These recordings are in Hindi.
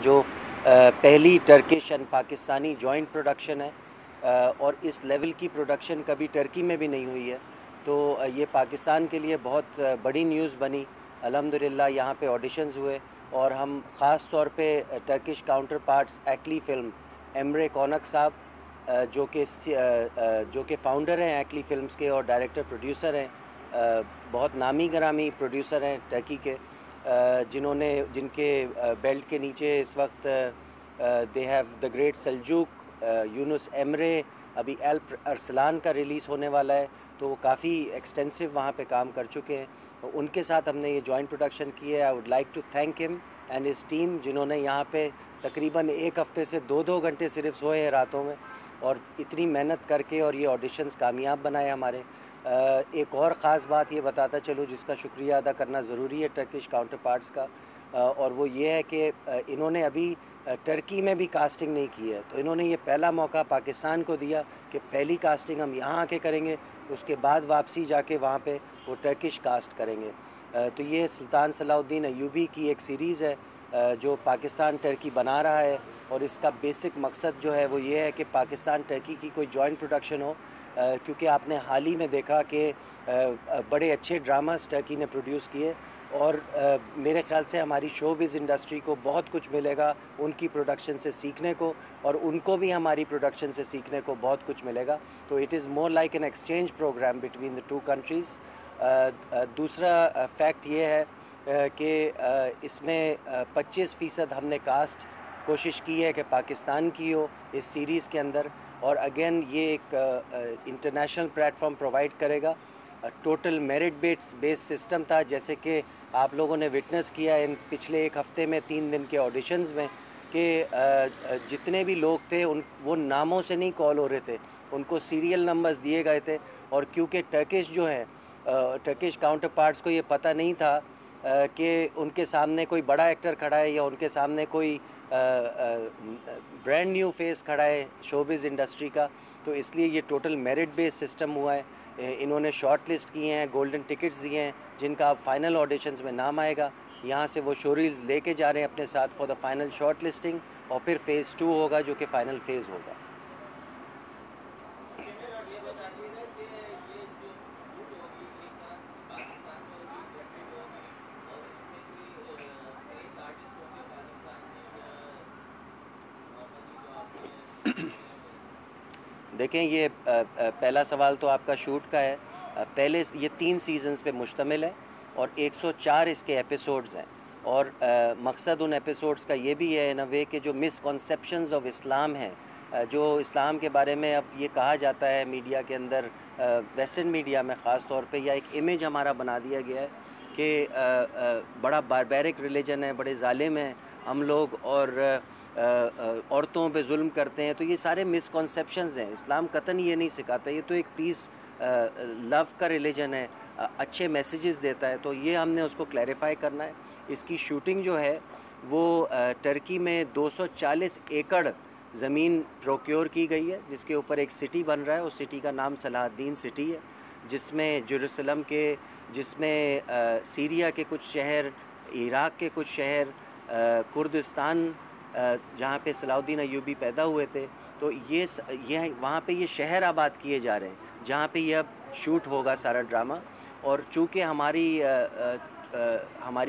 जो पहली Turkish and Pakistani joint production है और इस लेवल की प्रोडक्शन कभी टर्की में भी नहीं हुई है। तो ये पाकिस्तान के लिए बहुत बड़ी न्यूज़ बनी। अल्हम्दुलिल्लाह यहाँ पे ऑडिशंस हुए और हम ख़ास तौर पे Turkish counterparts actually film Emre Konuk साहब जो कि फ़ाउंडर हैं एक्ली फ़िल्म्स के और डायरेक्टर प्रोड्यूसर हैं, बहुत नामी गरामी प्रोड्यूसर हैं टर्की के, जिनके बेल्ट के नीचे इस वक्त they have the great Seljuk, Yunus Emre, अभी एल्प अरसलान का रिलीज़ होने वाला है। तो वो काफ़ी एक्सटेंसिव वहाँ पे काम कर चुके हैं। उनके साथ हमने ये जॉइंट प्रोडक्शन की है। I would like to thank him and his team, जिन्होंने यहाँ पे तकरीबन एक हफ़्ते से 2-2 घंटे सिर्फ सोए हैं रातों में और इतनी मेहनत करके और ये ऑडिशंस कामयाब बनाए हमारे। एक और ख़ास बात ये बताता चलूँ जिसका शुक्रिया अदा करना ज़रूरी है टर्किश काउंटर पार्ट्स का, और वो ये है कि इन्होंने अभी टर्की में भी कास्टिंग नहीं की है। तो इन्होंने ये पहला मौका पाकिस्तान को दिया कि पहली कास्टिंग हम यहाँ आके करेंगे, उसके बाद वापसी जाके वहाँ पे वो टर्किश कास्ट करेंगे। तो ये सुल्तान सलाहुद्दीन अय्यूबी की एक सीरीज़ है जो पाकिस्तान टर्की बना रहा है और इसका बेसिक मकसद जो है वो ये है कि पाकिस्तान टर्की की कोई जॉइंट प्रोडक्शन हो, क्योंकि आपने हाल ही में देखा कि बड़े अच्छे ड्रामास टर्की ने प्रोड्यूस किए और मेरे ख़्याल से हमारी शोबिज़ इंडस्ट्री को बहुत कुछ मिलेगा उनकी प्रोडक्शन से सीखने को, और उनको भी हमारी प्रोडक्शन से सीखने को बहुत कुछ मिलेगा। तो it is more like an exchange program between the two countries. दूसरा फैक्ट ये है कि इसमें 25% हमने कास्ट कोशिश की है कि पाकिस्तान की हो इस सीरीज़ के अंदर, और अगेन ये एक इंटरनेशनल प्लेटफॉर्म प्रोवाइड करेगा। टोटल मेरिट बेस्ड सिस्टम था, जैसे कि आप लोगों ने विटनेस किया इन पिछले एक हफ़्ते में 3 दिन के ऑडिशंस में कि जितने भी लोग थे वो नामों से नहीं कॉल हो रहे थे, उनको सीरियल नंबर्स दिए गए थे। और क्योंकि टर्किश जो है टर्किश काउंटर पार्ट्स को ये पता नहीं था कि उनके सामने कोई बड़ा एक्टर खड़ा है या उनके सामने कोई ब्रांड न्यू फेस खड़ा है शोबिज़ इंडस्ट्री का, तो इसलिए ये टोटल मेरिट बेस्ड सिस्टम हुआ है। इन्होंने शॉर्ट लिस्ट किए हैं, गोल्डन टिकट्स दिए हैं, जिनका अब फाइनल ऑडिशंस में नाम आएगा। यहाँ से वो शो रील्स लेके जा रहे हैं अपने साथ for the final short listing, और फिर फ़ेज़ 2 होगा जो कि फ़ाइनल फ़ेज़ होगा। देखें, ये पहला सवाल तो आपका शूट का है। पहले ये 3 सीज़न्स पे मुश्तमिल है और 104 इसके एपिसोड्स हैं, और मकसद उन एपिसोड्स का ये भी है इन अ वे कि जो मिसकॉन्सेप्शंस ऑफ इस्लाम हैं, जो इस्लाम के बारे में अब ये कहा जाता है मीडिया के अंदर, वेस्टर्न मीडिया में ख़ास तौर पे, या एक इमेज हमारा बना दिया गया है कि बड़ा बारबैरिक रिलीजन है, बड़े ज़ालिम हैं हम लोग और औरतों पे जुल्म करते हैं। तो ये सारे मिसकॉन्सेप्शंस हैं। इस्लाम कतन ये नहीं सिखाता, ये तो एक पीस लव का रिलीजन है, अच्छे मैसेजेस देता है। तो ये हमने उसको क्लैरिफाई करना है। इसकी शूटिंग जो है वो टर्की में 240 एकड़ ज़मीन प्रोक्योर की गई है, जिसके ऊपर एक सिटी बन रहा है। उस सिटी का नाम सलाहुद्दीन सिटी है, जिसमें जेरूसलम के, जिसमें सीरिया के कुछ शहर, इराक़ के कुछ शहर, कुर्दिस्तान जहाँ पे सलाहुद्दीन अय्यूबी पैदा हुए थे, तो ये वहाँ पे ये शहर आबाद किए जा रहे हैं जहाँ पे ये अब शूट होगा सारा ड्रामा। और चूँकि हमारी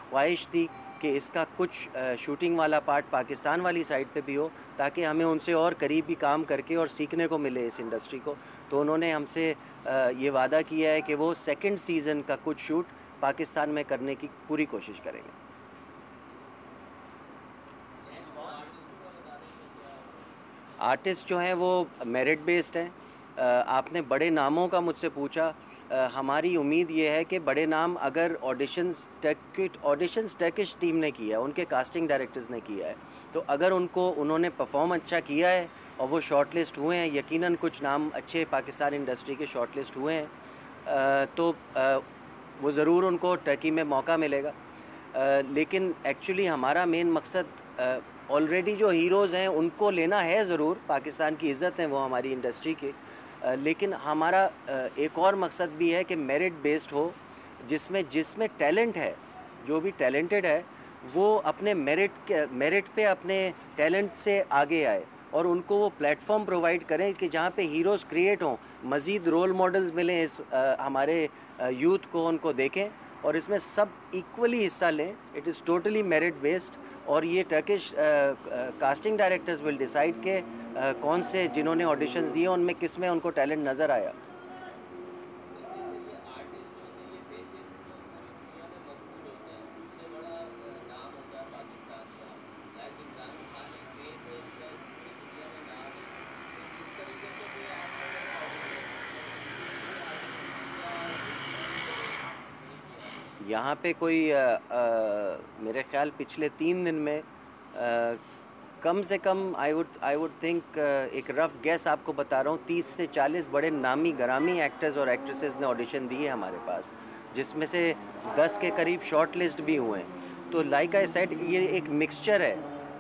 ख्वाहिश थी कि इसका कुछ शूटिंग वाला पार्ट पाकिस्तान वाली साइड पे भी हो, ताकि हमें उनसे और करीबी काम करके और सीखने को मिले इस इंडस्ट्री को, तो उन्होंने हमसे ये वादा किया है कि वो सेकंड सीज़न का कुछ शूट पाकिस्तान में करने की पूरी कोशिश करेंगे। आर्टिस्ट जो हैं वो मेरिट बेस्ड हैं। आपने बड़े नामों का मुझसे पूछा। हमारी उम्मीद ये है कि बड़े नाम, अगर ऑडिशंस टर्किश टीम ने किया है, उनके कास्टिंग डायरेक्टर्स ने किया है, तो अगर उन्होंने परफॉर्म अच्छा किया है और वो शॉर्ट लिस्ट हुए हैं, यकीनन कुछ नाम अच्छे पाकिस्तान इंडस्ट्री के शॉर्ट लिस्ट हुए हैं, तो वो ज़रूर उनको टर्की में मौका मिलेगा। लेकिन एक्चुअली हमारा मेन मकसद ऑलरेडी जो हीरोज़ हैं उनको लेना है ज़रूर, पाकिस्तान की इज़्ज़त है वो हमारी इंडस्ट्री की, लेकिन हमारा एक और मकसद भी है कि मेरिट बेस्ड हो, जिसमें टैलेंट है, जो भी टैलेंटेड है वो अपने मेरिट पे अपने टैलेंट से आगे आए और उनको वो प्लेटफॉर्म प्रोवाइड करें कि जहाँ पे हीरोज़ क्रिएट हों, मज़ीद रोल मॉडल्स मिलें इस हमारे यूथ को, उनको देखें और इसमें सब इक्वली हिस्सा लें। It is totally merit based और ये Turkish casting directors will decide के कौन से जिन्होंने ऑडिशंस दिए उनमें किस में उनको टैलेंट नज़र आया। यहाँ पे कोई मेरे ख्याल पिछले 3 दिन में कम से कम आई वुड थिंक एक रफ़ गैस आपको बता रहा हूँ 30 से 40 बड़े नामी गरामी एक्टर्स और एक्ट्रेसेस ने ऑडिशन दिए हमारे पास, जिसमें से 10 के करीब शॉर्ट लिस्ट भी हुए हैं। तो लाइक आई सेड ये एक मिक्सचर है,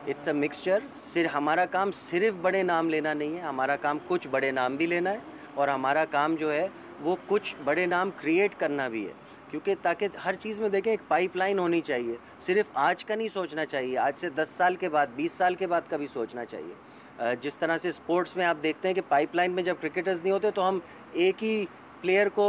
इट्स अ मिक्सचर। सिर्फ हमारा काम सिर्फ बड़े नाम लेना नहीं है, हमारा काम कुछ बड़े नाम भी लेना है और हमारा काम जो है वो कुछ बड़े नाम क्रिएट करना भी है, क्योंकि ताकि हर चीज़ में देखें एक पाइपलाइन होनी चाहिए। सिर्फ आज का नहीं सोचना चाहिए, आज से 10 साल के बाद 20 साल के बाद का भी सोचना चाहिए। जिस तरह से स्पोर्ट्स में आप देखते हैं कि पाइपलाइन में जब क्रिकेटर्स नहीं होते तो हम एक ही प्लेयर को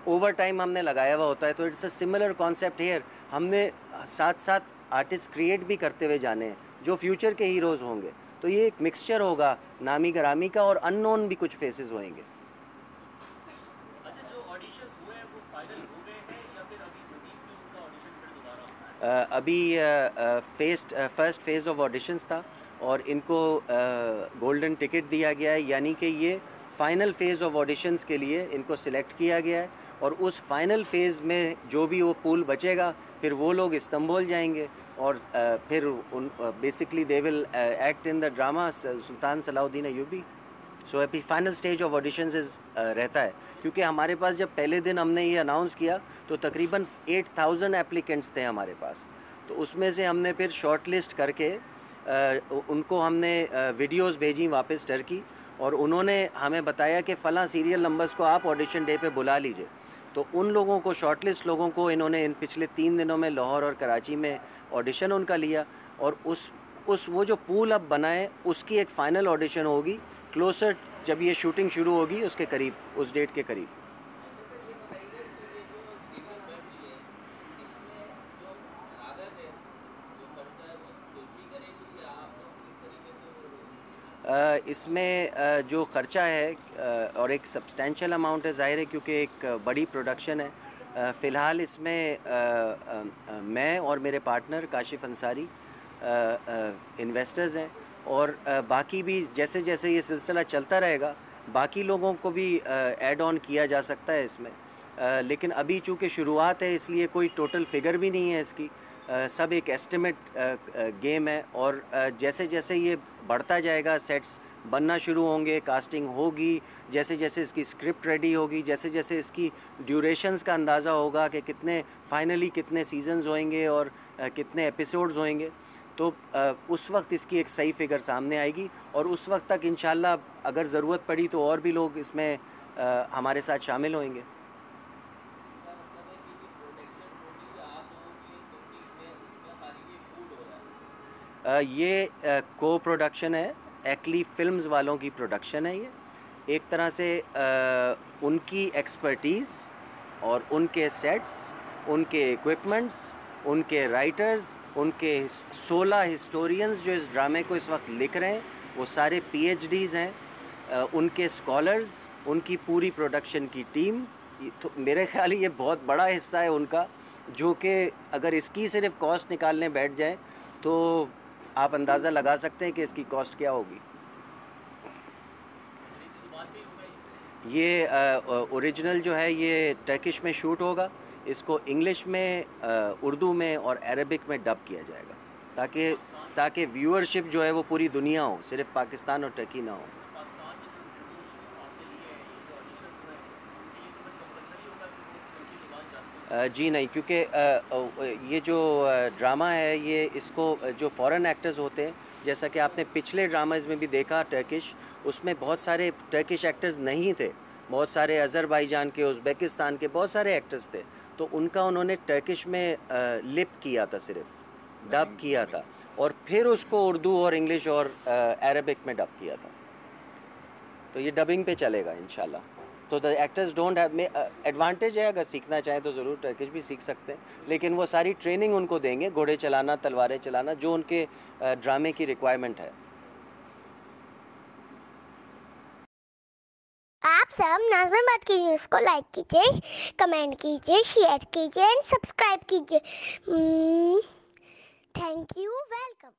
ओवर टाइम हमने लगाया हुआ होता है। तो it's a similar concept here, हमने साथ साथ आर्टिस्ट क्रिएट भी करते हुए जाने हैं जो फ्यूचर के हीरोज़ होंगे। तो ये एक मिक्सचर होगा नामी गरामी का और अननोन भी कुछ फेसेस होंगे। अभी फर्स्ट फेज़ ऑफ ऑडिशंस था और इनको गोल्डन टिकट दिया गया है, यानी कि ये फ़ाइनल फ़ेज़ ऑफ ऑडिशंस के लिए इनको सिलेक्ट किया गया है और उस फाइनल फ़ेज़ में जो भी वो पूल बचेगा फिर वो लोग इस्तांबुल जाएंगे और फिर उन basically they will act in the drama Sultan Salahuddin Ayyubi. So अभी फाइनल स्टेज ऑफ ऑडिशंस रहता है, क्योंकि हमारे पास जब पहले दिन हमने ये अनाउंस किया तो तकरीबन 8000 एप्लीकेंट्स थे हमारे पास। तो उसमें से हमने फिर शॉर्ट लिस्ट करके उनको हमने वीडियोस भेजी वापस टर्की और उन्होंने हमें बताया कि फ़लाँ सीरियल नंबर्स को आप ऑडिशन डे पे बुला लीजिए। तो उन लोगों को, शॉर्ट लिस्ट लोगों को इन्होंने इन पिछले 3 दिनों में लाहौर और कराची में ऑडिशन उनका लिया और उस वो जो पूल अब बना है उसकी एक फ़ाइनल ऑडिशन होगी क्लोजर, जब ये शूटिंग शुरू होगी उसके करीब, उस डेट के करीब। इसमें जो ख़र्चा है और एक सब्सटेंशियल अमाउंट है, ज़ाहिर है क्योंकि एक बड़ी प्रोडक्शन है। फ़िलहाल इसमें मैं और मेरे पार्टनर काशिफ़ अंसारी इन्वेस्टर्स हैं और बाकी भी जैसे जैसे ये सिलसिला चलता रहेगा बाकी लोगों को भी ऐड ऑन किया जा सकता है इसमें। लेकिन अभी चूँकि शुरुआत है इसलिए कोई टोटल फिगर भी नहीं है इसकी, सब एक एस्टिमेट गेम है और जैसे जैसे ये बढ़ता जाएगा, सेट्स बनना शुरू होंगे, कास्टिंग होगी, जैसे जैसे इसकी स्क्रिप्ट रेडी होगी, जैसे जैसे इसकी ड्यूरेशंस का अंदाज़ा होगा कि फाइनली कितने सीजन्स होंगे और कितने एपिसोड्स होंगे, तो उस वक्त इसकी एक सही फिगर सामने आएगी और उस वक्त तक इंशाल्लाह अगर ज़रूरत पड़ी तो और भी लोग इसमें हमारे साथ शामिल होंगे। ये को प्रोडक्शन है, एक्ली फिल्म्स वालों की प्रोडक्शन है। ये एक तरह से उनकी एक्सपर्टीज़ और उनके सेट्स, उनके इक्विपमेंट्स, उनके राइटर्स, उनके 16 हिस्टोरियंस जो इस ड्रामे को इस वक्त लिख रहे हैं वो सारे पीएचडीज़ हैं, उनके स्कॉलर्स, उनकी पूरी प्रोडक्शन की टीम। तो मेरे ख्याल ये बहुत बड़ा हिस्सा है उनका, जो कि अगर इसकी सिर्फ कॉस्ट निकालने बैठ जाए तो आप अंदाज़ा लगा सकते हैं कि इसकी कॉस्ट क्या होगी। ये ओरिजिनल जो है ये टर्किश में शूट होगा, इसको इंग्लिश में, उर्दू में और अरबिक में डब किया जाएगा ताकि व्यूअरशिप जो है वो पूरी दुनिया हो, सिर्फ पाकिस्तान और टर्की ना हो। जी नहीं, क्योंकि ये जो ड्रामा है ये इसको जो फॉरेन एक्टर्स होते हैं, जैसा कि आपने पिछले ड्रामाज में भी देखा टर्किश, उसमें बहुत सारे टर्किश एक्टर्स नहीं थे, बहुत सारे अज़रबैजान के, उज़्बेकिस्तान के बहुत सारे एक्टर्स थे, तो उनका उन्होंने टर्किश में लिप किया था सिर्फ। डब किया था और फिर उसको उर्दू और इंग्लिश और अरबिक में डब किया था। तो ये डबिंग पे चलेगा इंशाल्लाह। तो द एक्टर्स डोंट हैव में एडवांटेज है, अगर सीखना चाहें तो ज़रूर टर्किश भी सीख सकते हैं, लेकिन वो सारी ट्रेनिंग उनको देंगे, घोड़े चलाना, तलवारें चलाना, जो उनके ड्रामे की रिक्वायरमेंट है। आप सब नाज़ बात की न्यूज़ को लाइक कीजिए, कमेंट कीजिए, शेयर कीजिए एंड सब्सक्राइब कीजिए। Thank you, welcome.